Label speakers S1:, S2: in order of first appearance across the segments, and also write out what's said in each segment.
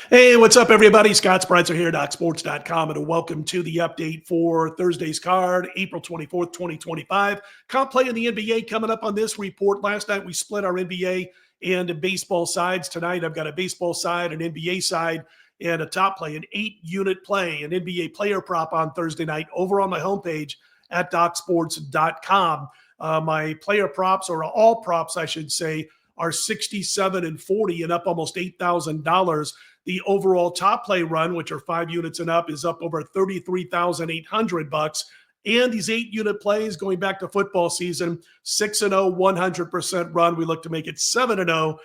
S1: Hey, what's up, everybody? Scott Spreitzer here, DocSports.com, and welcome to the update for Thursday's card, April 24th, 2025. Comp play in the NBA coming up on this report. Last night, we split our NBA and baseball sides. Tonight, I've got a baseball side, an NBA side, and a top play, an 8-unit play, an NBA player prop on Thursday night over on my homepage at DocSports.com. My player props, or all props, I should say, are 67 and 40 and up almost $8,000. The overall top play run, which are 5 units and up, is up over $33,800. And these 8-unit plays going back to football season, 6-0, 100% run. We look to make it 7-0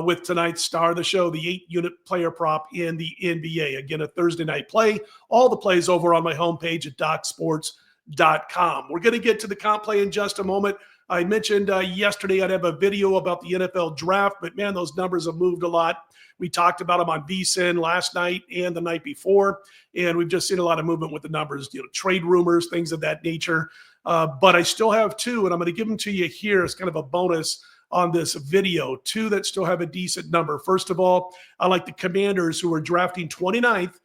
S1: with tonight's star of the show, the 8-unit player prop in the NBA. Again, a Thursday night play. All the plays over on my homepage at DocSports.com. We're going to get to the comp play in just a moment. I mentioned yesterday I'd have a video about the NFL draft, but man, those numbers have moved a lot. We talked about them on VSiN last night and the night before, and we've just seen a lot of movement with the numbers, trade rumors, things of that nature. But I still have two, and I'm going to give them to you here as kind of a bonus on this video, two that still have a decent number. First of all, I like the Commanders, who are drafting 29th,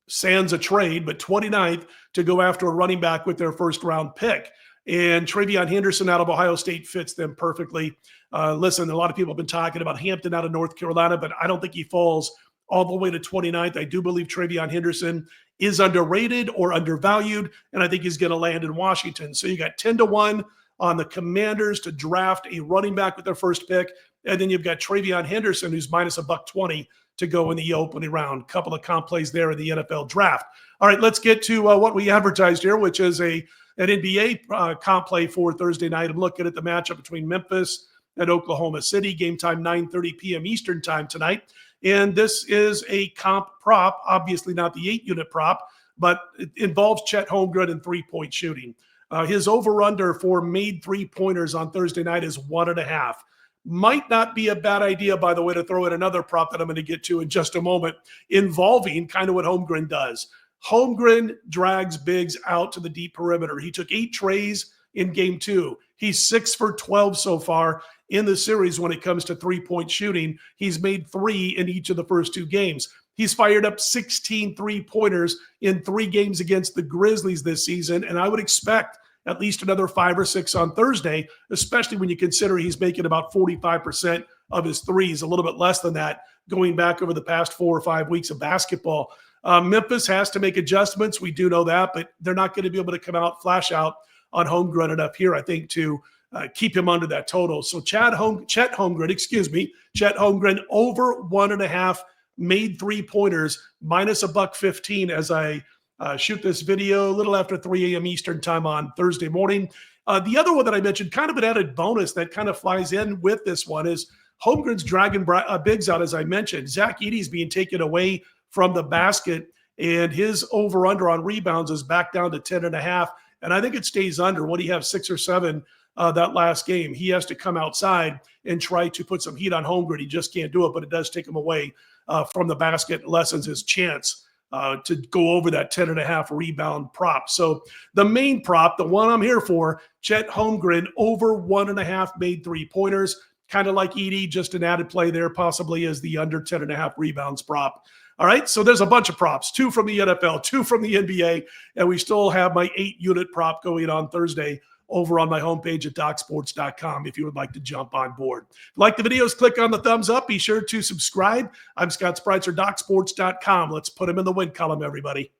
S1: sans a trade, but 29th to go after a running back with their first-round pick. And Travion Henderson out of Ohio State fits them perfectly. Listen, a lot of people have been talking about Hampton out of North Carolina, but I don't think he falls all the way to 29th. I do believe Travion Henderson is underrated or undervalued, and I think he's going to land in Washington. So you got 10-1 on the Commanders to draft a running back with their first pick, and then you've got Travion Henderson, who's minus $120 to go in the opening round. Couple of comp plays there in the NFL draft. All right, let's get to what we advertised here, which is an NBA comp play for Thursday night. I'm looking at the matchup between Memphis and Oklahoma City. Game time 9:30 p.m. Eastern time tonight. And this is a comp prop, obviously not the 8-unit prop, but it involves Chet Holmgren and three-point shooting. His over-under for made three-pointers on Thursday night is 1.5. Might not be a bad idea, by the way, to throw in another prop that I'm going to get to in just a moment, involving kind of what Holmgren does. Holmgren drags bigs out to the deep perimeter. He took 8 trays in game 2. He's 6 for 12 so far in the series when it comes to three-point shooting. He's made 3 in each of the first 2 games. He's fired up 16 three-pointers in 3 games against the Grizzlies this season, and I would expect at least another 5 or 6 on Thursday, especially when you consider he's making about 45% of his threes, a little bit less than that going back over the past 4 or 5 weeks of basketball. Memphis has to make adjustments. We do know that, but they're not going to be able to come out, flash out on Holmgren enough here, I think, to keep him under that total. So Chet Holmgren over 1.5 made three-pointers, minus $115 as I shoot this video a little after 3 a.m. Eastern time on Thursday morning. The other one that I mentioned, kind of an added bonus that kind of flies in with this one, is Holmgren's dragging bigs out, as I mentioned. Zach Edey's being taken away from the basket, and his over-under on rebounds is back down to 10.5, and I think it stays under. What do you have, 6 or 7 that last game? He has to come outside and try to put some heat on Holmgren. He just can't do it, but it does take him away from the basket, lessens his chance to go over that 10.5 rebound prop. So the main prop, the one I'm here for, Chet Holmgren over 1.5 made three-pointers, kind of like Edey, just an added play there possibly as the under 10.5 rebounds prop. All right, so there's a bunch of props, 2 from the NFL, 2 from the NBA, and we still have my 8-unit prop going on Thursday over on my homepage at DocSports.com if you would like to jump on board. If you like the videos, click on the thumbs up. Be sure to subscribe. I'm Scott Spreitzer, DocSports.com. Let's put him in the win column, everybody.